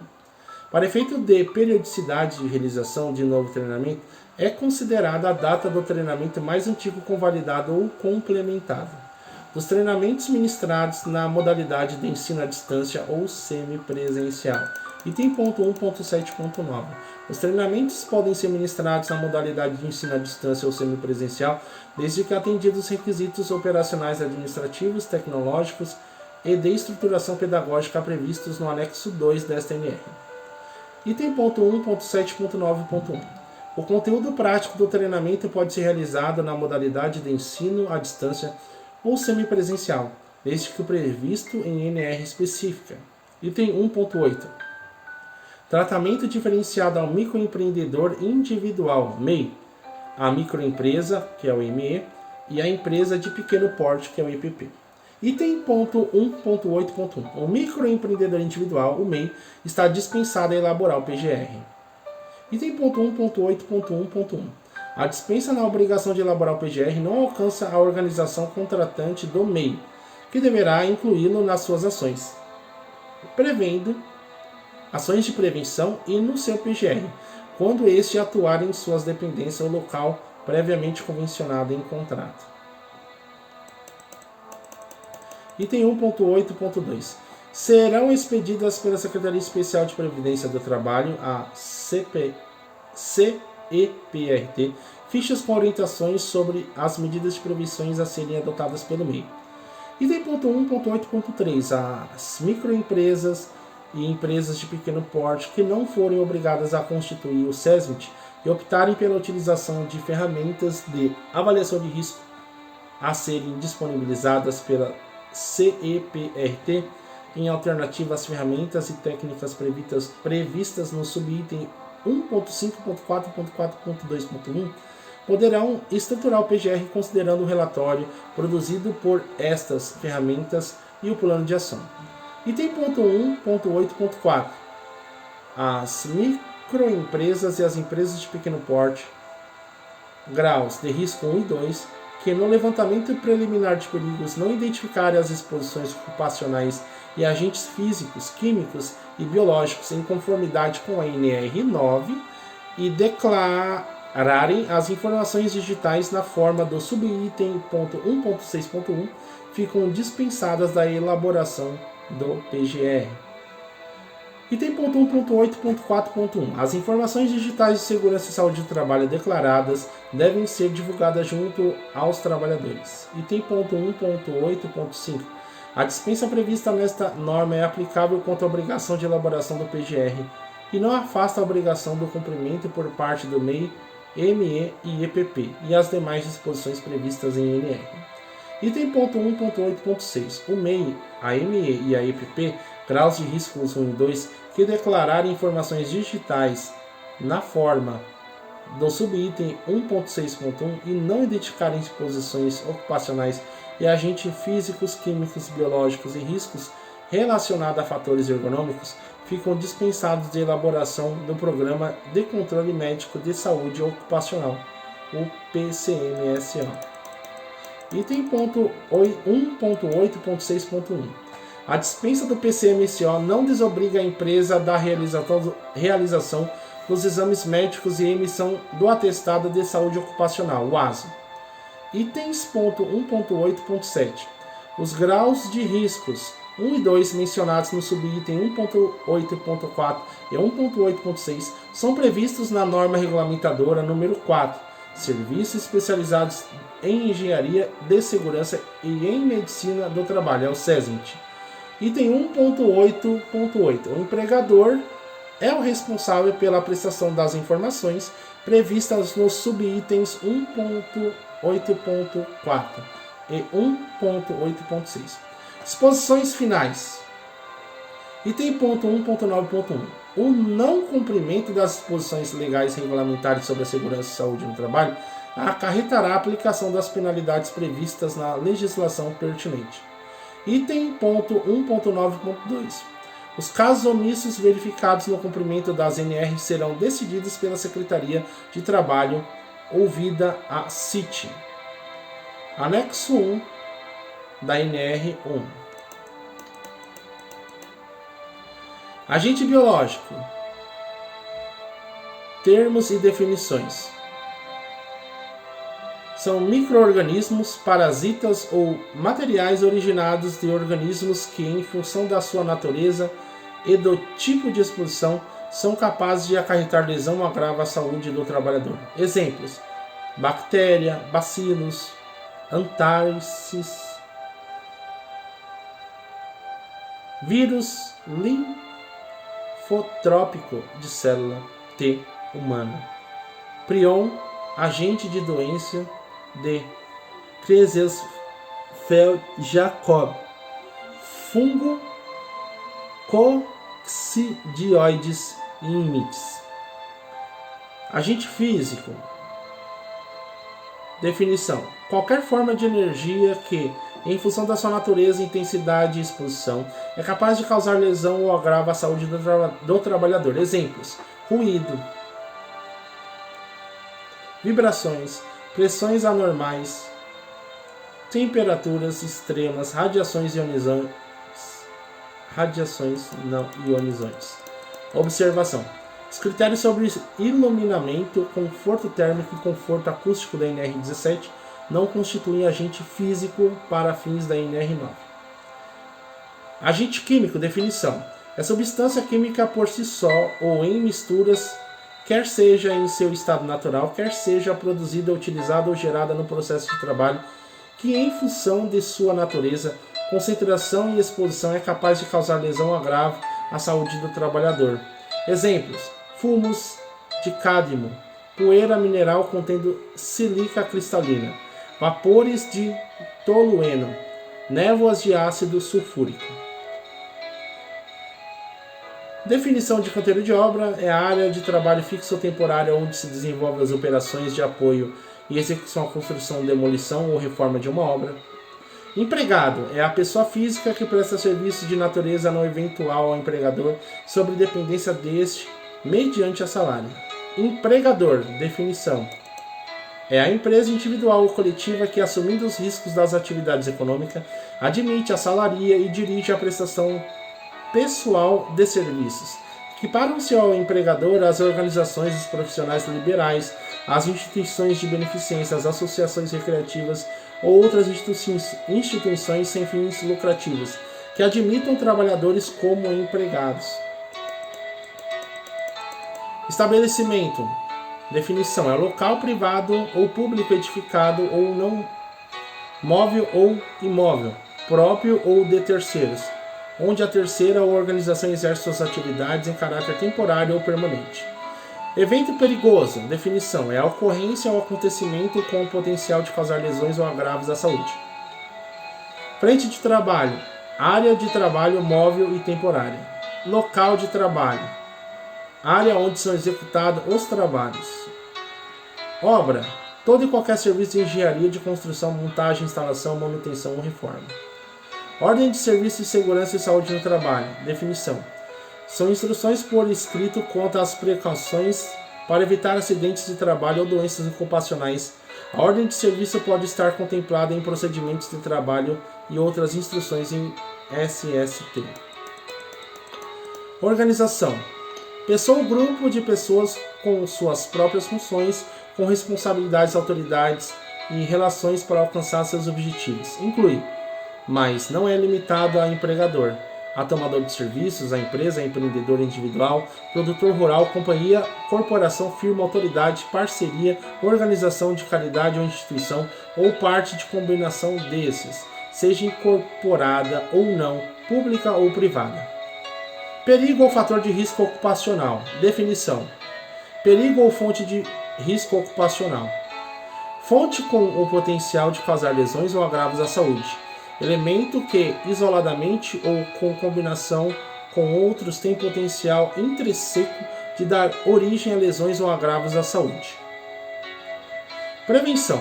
Para efeito de periodicidade de realização de novo treinamento, é considerada a data do treinamento mais antigo convalidado ou complementado dos treinamentos ministrados na modalidade de ensino à distância ou semipresencial. Item ponto 1.7.9. Os treinamentos podem ser ministrados na modalidade de ensino à distância ou semipresencial, desde que atendidos os requisitos operacionais administrativos, tecnológicos e de estruturação pedagógica previstos no anexo 2 desta NR. Item ponto 1.7.9.1. O conteúdo prático do treinamento pode ser realizado na modalidade de ensino à distância ou semipresencial, desde que o previsto em NR específica. Item 1.8. Tratamento diferenciado ao microempreendedor individual, MEI, a microempresa, que é o ME, e a empresa de pequeno porte, que é o EPP. Item ponto 1.8.1. O microempreendedor individual, o MEI, está dispensado a elaborar o PGR. Item ponto 1.8.1.1. A dispensa na obrigação de elaborar o PGR não alcança a organização contratante do MEI, que deverá incluí-lo nas suas ações, prevendo ações de prevenção e no seu PGR, quando este atuar em suas dependências ou local previamente convencionado em contrato. Item 1.8.2. Serão expedidas pela Secretaria Especial de Previdência do Trabalho, a CEPRT, fichas com orientações sobre as medidas de prevenções a serem adotadas pelo MEI. Item ponto 1.8.3. As microempresas e empresas de pequeno porte que não forem obrigadas a constituir o SESMIT e optarem pela utilização de ferramentas de avaliação de risco a serem disponibilizadas pela CEPRT em alternativa às ferramentas e técnicas previstas no subitem 1.5.4.4.2.1 poderão estruturar o PGR considerando o relatório produzido por estas ferramentas e o plano de ação. Item ponto 1.8.4. As microempresas e as empresas de pequeno porte, graus de risco 1 e 2, que no levantamento preliminar de perigos não identificarem as exposições ocupacionais e agentes físicos, químicos e biológicos em conformidade com a NR9 e declararem as informações digitais na forma do subitem ponto 1.6.1, ficam dispensadas da elaboração do PGR. Item ponto 1.8.4.1. As informações digitais de segurança e saúde do trabalho declaradas devem ser divulgadas junto aos trabalhadores. Item ponto 1.8.5. A dispensa prevista nesta norma é aplicável quanto à obrigação de elaboração do PGR e não afasta a obrigação do cumprimento por parte do MEI, ME e EPP e as demais disposições previstas em NR. Item ponto 1.8.6. O MEI, a ME e a EPP, graus de riscos 1 e 2, que declararem informações digitais na forma do subitem 1.6.1 e não identificarem exposições ocupacionais e agentes físicos, químicos, biológicos e riscos relacionados a fatores ergonômicos, ficam dispensados de elaboração do Programa de Controle Médico de Saúde Ocupacional, o PCMSO. Item ponto 1.8.6.1. A dispensa do PCMSO não desobriga a empresa da realização dos exames médicos e emissão do atestado de saúde ocupacional, o ASO. Itens ponto 1.8.7. Os graus de riscos 1 e 2 mencionados no subitem 1.8.4 e 1.8.6 são previstos na norma regulamentadora número 4, Serviços Especializados em Engenharia de Segurança e em Medicina do Trabalho, é o SESMIT. Item 1.8.8. O empregador é o responsável pela prestação das informações previstas nos subitens 1.8.4 e 1.8.6. Disposições finais. Item ponto 1.9.1. O não cumprimento das disposições legais regulamentares sobre a segurança e saúde no trabalho acarretará a aplicação das penalidades previstas na legislação pertinente. Item ponto 1.9.2. Os casos omissos verificados no cumprimento das NR serão decididos pela Secretaria de Trabalho, ouvida a CIT. Anexo 1 da NR 1. Agente biológico. Termos e definições. São micro-organismos, parasitas ou materiais originados de organismos que, em função da sua natureza e do tipo de exposição, são capazes de acarretar lesão ou agravo à saúde do trabalhador. Exemplos: bactéria, bacilos, antárices, vírus linfotrópico de célula T humana, prion, agente de doença de Creutzfeldt-Jakob, fungo, coccidioides e imites. Agente físico. Definição: qualquer forma de energia que, em função da sua natureza, intensidade e exposição, é capaz de causar lesão ou agravo à saúde do trabalhador. Exemplos: ruído, vibrações, pressões anormais, temperaturas extremas, radiações não ionizantes. Observação: os critérios sobre iluminamento, conforto térmico e conforto acústico da NR17 não constituem agente físico para fins da NR9. Agente químico. Definição: é substância química por si só ou em misturas, quer seja em seu estado natural, quer seja produzida, utilizada ou gerada no processo de trabalho, que, em função de sua natureza, concentração e exposição, é capaz de causar lesão ou agravo à saúde do trabalhador. Exemplos: fumos de cádmio, poeira mineral contendo sílica cristalina, vapores de tolueno, névoas de ácido sulfúrico. Definição de canteiro de obra: é a área de trabalho fixa ou temporária onde se desenvolvem as operações de apoio e execução à construção, demolição ou reforma de uma obra. Empregado: é a pessoa física que presta serviço de natureza não eventual ao empregador sob dependência deste mediante a salário. Empregador. Definição: é a empresa individual ou coletiva que, assumindo os riscos das atividades econômicas, admite, assalaria e dirige a prestação pessoal de serviços, que param-se ao empregador as organizações dos profissionais liberais, as instituições de beneficência, as associações recreativas ou outras instituições sem fins lucrativos, que admitam trabalhadores como empregados. Estabelecimento. Definição: é local privado ou público edificado ou não móvel ou imóvel, próprio ou de terceiros, onde a terceira ou organização exerce suas atividades em caráter temporário ou permanente. Evento perigoso. Definição: é a ocorrência ou acontecimento com o potencial de causar lesões ou agravos à saúde. Frente de trabalho: área de trabalho móvel e temporária. Local de trabalho: área onde são executados os trabalhos. Obra: todo e qualquer serviço de engenharia, de construção, montagem, instalação, manutenção ou reforma. Ordem de serviço de segurança e saúde no trabalho. Definição: são instruções por escrito quanto às precauções para evitar acidentes de trabalho ou doenças ocupacionais. A ordem de serviço pode estar contemplada em procedimentos de trabalho e outras instruções em SST. Organização: pessoa ou grupo de pessoas com suas próprias funções, com responsabilidades, autoridades e relações para alcançar seus objetivos. Inclui, mas não é limitado a empregador, a tomador de serviços, a empresa, a empreendedor individual, produtor rural, companhia, corporação, firma, autoridade, parceria, organização de caridade ou instituição, ou parte de combinação desses, seja incorporada ou não, pública ou privada. Perigo ou fator de risco ocupacional. Definição: perigo ou fonte de risco ocupacional. Fonte com o potencial de causar lesões ou agravos à saúde. Elemento que, isoladamente ou com combinação com outros, tem potencial intrínseco de dar origem a lesões ou agravos à saúde. Prevenção: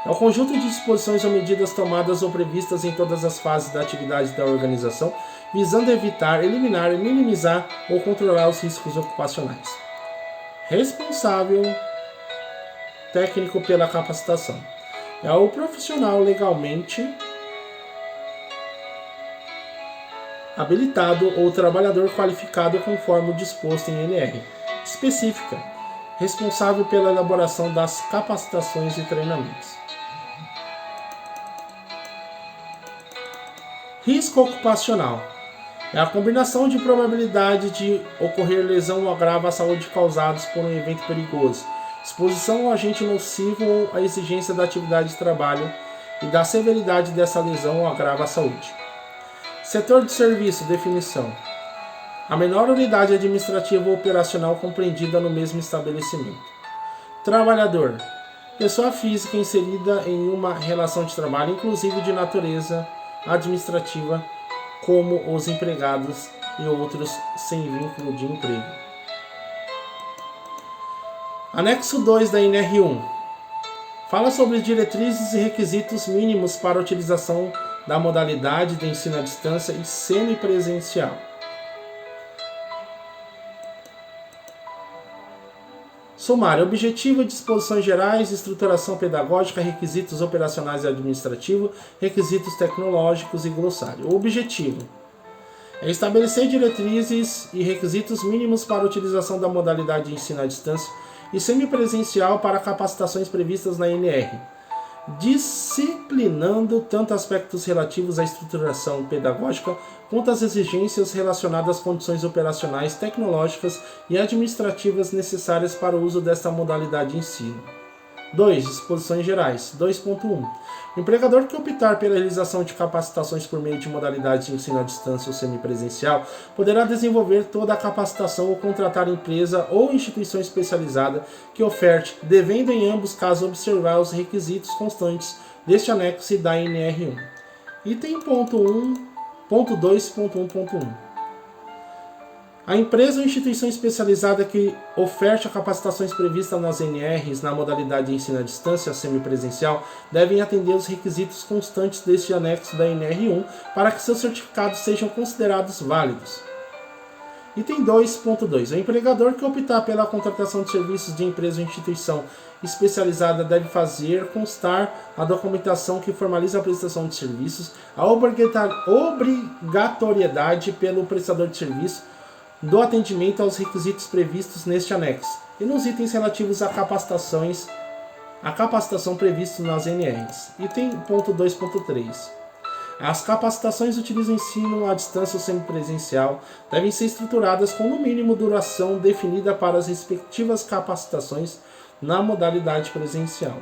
é o conjunto de disposições ou medidas tomadas ou previstas em todas as fases da atividade da organização visando evitar, eliminar, minimizar ou controlar os riscos ocupacionais. Responsável técnico pela capacitação é o profissional legalmente habilitado ou trabalhador qualificado conforme o disposto em NR específica, responsável pela elaboração das capacitações e treinamentos. Risco ocupacional é a combinação de probabilidade de ocorrer lesão ou agravo à saúde causados por um evento perigoso, exposição ao agente nocivo ou a exigência da atividade de trabalho e da severidade dessa lesão ou agravo à saúde. Setor de serviço, definição. A menor unidade administrativa ou operacional compreendida no mesmo estabelecimento. Trabalhador. Pessoa física inserida em uma relação de trabalho, inclusive de natureza administrativa, como os empregados e outros sem vínculo de emprego. Anexo 2 da NR1 fala sobre diretrizes e requisitos mínimos para a utilização da modalidade de ensino à distância e semipresencial. Sumário: objetivo, disposições gerais, estruturação pedagógica, requisitos operacionais e administrativos, requisitos tecnológicos e glossário. O objetivo é estabelecer diretrizes e requisitos mínimos para a utilização da modalidade de ensino à distância e semipresencial para capacitações previstas na NR, disciplinando tanto aspectos relativos à estruturação pedagógica quanto às exigências relacionadas às condições operacionais, tecnológicas e administrativas necessárias para o uso desta modalidade de ensino. 2. Disposições gerais. 2.1. O empregador que optar pela realização de capacitações por meio de modalidade de ensino à distância ou semipresencial poderá desenvolver toda a capacitação ou contratar empresa ou instituição especializada que oferte, devendo em ambos casos observar os requisitos constantes deste anexo e da NR1. Item ponto 2.1.1. A empresa ou instituição especializada que oferte capacitações previstas nas NRs na modalidade de ensino à distância semipresencial devem atender os requisitos constantes deste anexo da NR1 para que seus certificados sejam considerados válidos. Item 2.2. O empregador que optar pela contratação de serviços de empresa ou instituição especializada deve fazer constar a documentação que formaliza a prestação de serviços, a obrigatoriedade pelo prestador de serviço do atendimento aos requisitos previstos neste anexo e nos itens relativos à capacitação previstos nas NRs. Item ponto 2.3. As capacitações utilizam ensino à distância ou semipresencial devem ser estruturadas com no mínimo duração definida para as respectivas capacitações na modalidade presencial.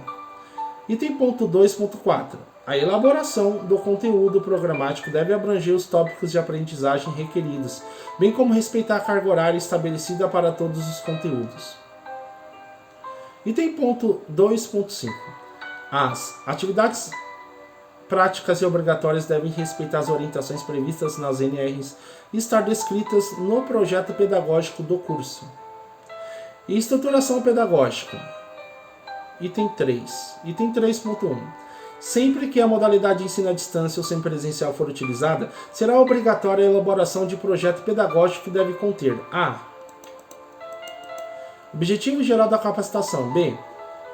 Item ponto 2.4. A elaboração do conteúdo programático deve abranger os tópicos de aprendizagem requeridos, bem como respeitar a carga horária estabelecida para todos os conteúdos. Item ponto 2.5. As atividades práticas e obrigatórias devem respeitar as orientações previstas nas NRs e estar descritas no projeto pedagógico do curso. E estruturação pedagógica. Item 3. Item 3.1. Sempre que a modalidade de ensino à distância ou semipresencial for utilizada, será obrigatória a elaboração de projeto pedagógico que deve conter a. Objetivo geral da capacitação. B.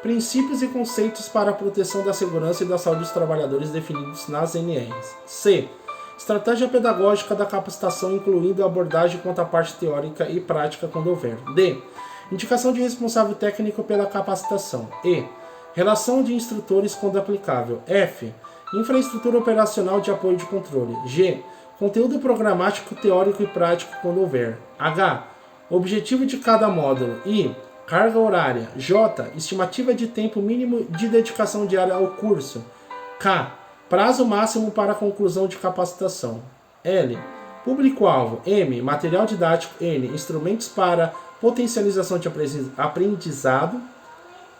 Princípios e conceitos para a proteção da segurança e da saúde dos trabalhadores definidos nas NRs. C. Estratégia pedagógica da capacitação, incluindo a abordagem quanto à parte teórica e prática quando houver. D. Indicação de responsável técnico pela capacitação. E. Relação de instrutores quando aplicável. F. Infraestrutura operacional de apoio de controle. G. Conteúdo programático, teórico e prático quando houver. H. Objetivo de cada módulo. I. Carga horária. J. Estimativa de tempo mínimo de dedicação diária ao curso. K. Prazo máximo para a conclusão de capacitação. L. Público-alvo. M. Material didático. N. Instrumentos para potencialização de aprendizado.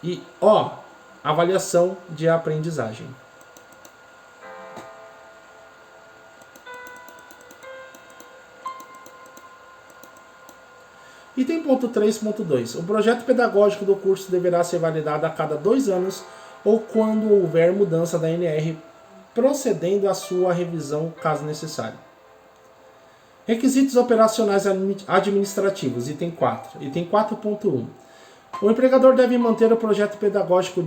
E O. Avaliação de aprendizagem. Item ponto 3.2. O projeto pedagógico do curso deverá ser validado a cada 2 anos ou quando houver mudança da NR, procedendo à sua revisão caso necessário. Requisitos operacionais administrativos, item 4. Item 4.1. O empregador deve manter o projeto pedagógico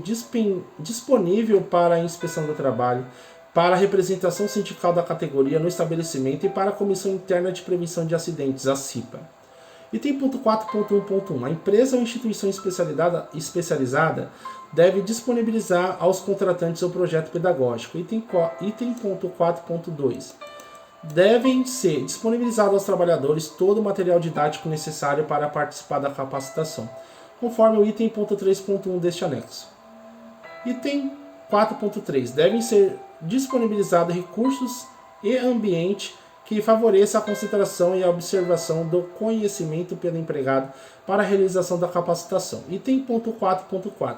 disponível para a inspeção do trabalho, para a representação sindical da categoria no estabelecimento e para a Comissão Interna de Prevenção de Acidentes, a CIPA. Item 4.1.1. A empresa ou instituição especializada deve disponibilizar aos contratantes o projeto pedagógico. Item 4.2. Devem ser disponibilizados aos trabalhadores todo o material didático necessário para participar da capacitação, conforme o item 3.1 deste anexo. Item 4.3. Devem ser disponibilizados recursos e ambiente que favoreça a concentração e a observação do conhecimento pelo empregado para a realização da capacitação. Item 4.4.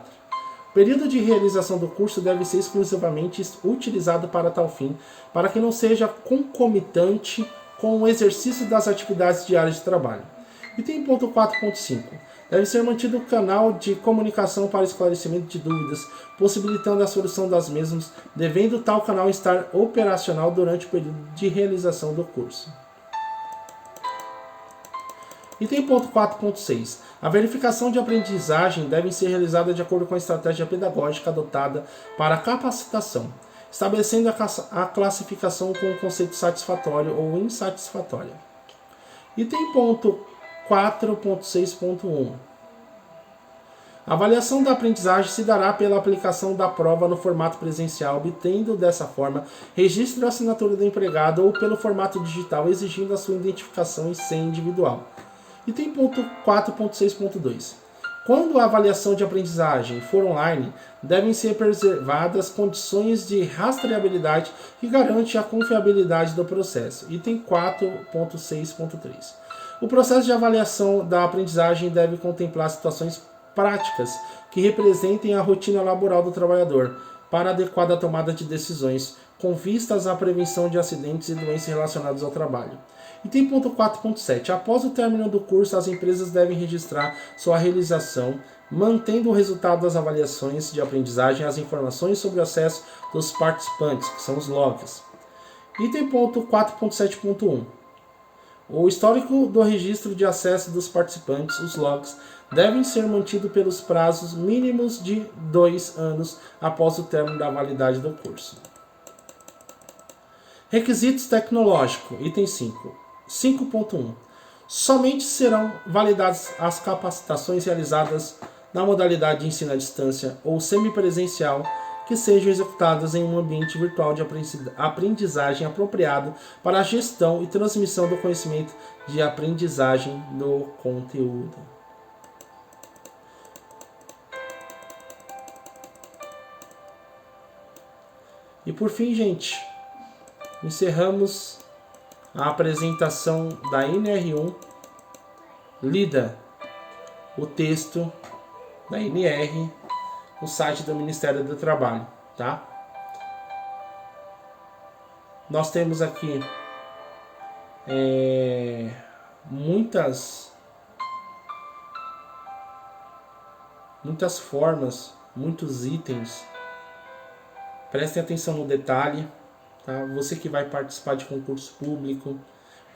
O período de realização do curso deve ser exclusivamente utilizado para tal fim, para que não seja concomitante com o exercício das atividades diárias de trabalho. Item 4.5. Deve ser mantido o canal de comunicação para esclarecimento de dúvidas, possibilitando a solução das mesmas, devendo tal canal estar operacional durante o período de realização do curso. Item 4.6. A verificação de aprendizagem deve ser realizada de acordo com a estratégia pedagógica adotada para a capacitação, estabelecendo a classificação com o conceito satisfatório ou insatisfatório. Item 4.6.1. A avaliação da aprendizagem se dará pela aplicação da prova no formato presencial, obtendo dessa forma registro e assinatura do empregado, ou pelo formato digital, exigindo a sua identificação e senha individual. Item 4.6.2. Quando a avaliação de aprendizagem for online, devem ser preservadas condições de rastreabilidade que garantem a confiabilidade do processo. Item 4.6.3. O processo de avaliação da aprendizagem deve contemplar situações práticas que representem a rotina laboral do trabalhador para adequada tomada de decisões, com vistas à prevenção de acidentes e doenças relacionados ao trabalho. Item 4.7. Após o término do curso, as empresas devem registrar sua realização, mantendo o resultado das avaliações de aprendizagem e as informações sobre o acesso dos participantes, que são os logs. Item 4.7.1. O histórico do registro de acesso dos participantes, os logs, devem ser mantidos pelos prazos mínimos de 2 anos após o término da validade do curso. Requisitos tecnológicos, item 5. 5.1. Somente serão validadas as capacitações realizadas na modalidade de ensino à distância ou semipresencial que sejam executadas em um ambiente virtual de aprendizagem apropriado para a gestão e transmissão do conhecimento de aprendizagem do conteúdo. E por fim, gente, encerramos a apresentação da NR1, lida o texto da NR no site do Ministério do Trabalho, tá? Nós temos aqui muitas formas, muitos itens. Prestem atenção no detalhe, tá? Você que vai participar de concurso público,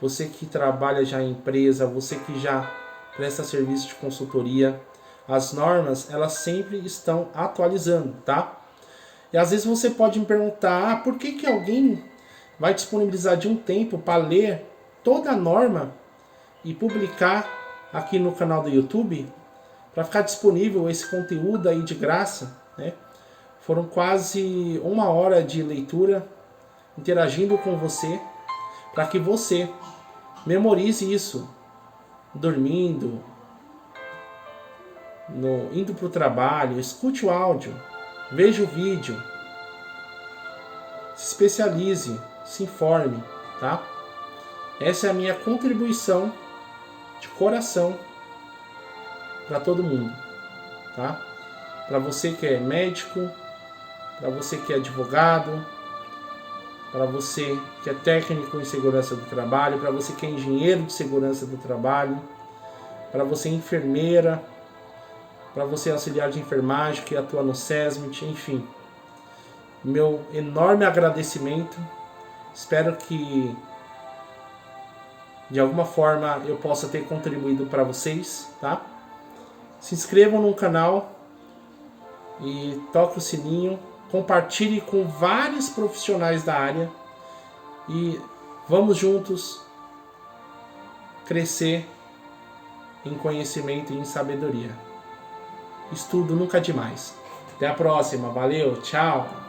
você que trabalha já em empresa, você que já presta serviço de consultoria, as normas, elas sempre estão atualizando, tá? E às vezes você pode me perguntar, por que alguém vai disponibilizar de um tempo para ler toda a norma e publicar aqui no canal do YouTube, para ficar disponível esse conteúdo aí de graça, né? Foram quase 1 hora de leitura, interagindo com você, para que você memorize isso, dormindo, indo para o trabalho, escute o áudio, veja o vídeo, se especialize, se informe, tá? Essa é a minha contribuição de coração para todo mundo, tá? Para você que é médico, para você que é advogado, para você que é técnico em segurança do trabalho, para você que é engenheiro de segurança do trabalho, para você enfermeira, para você auxiliar de enfermagem que atua no SESMIT, enfim. Meu enorme agradecimento. Espero que de alguma forma eu possa ter contribuído para vocês, tá? Se inscrevam no canal e toque o sininho, compartilhe com vários profissionais da área e vamos juntos crescer em conhecimento e em sabedoria. Estudo nunca é demais. Até a próxima, valeu, tchau!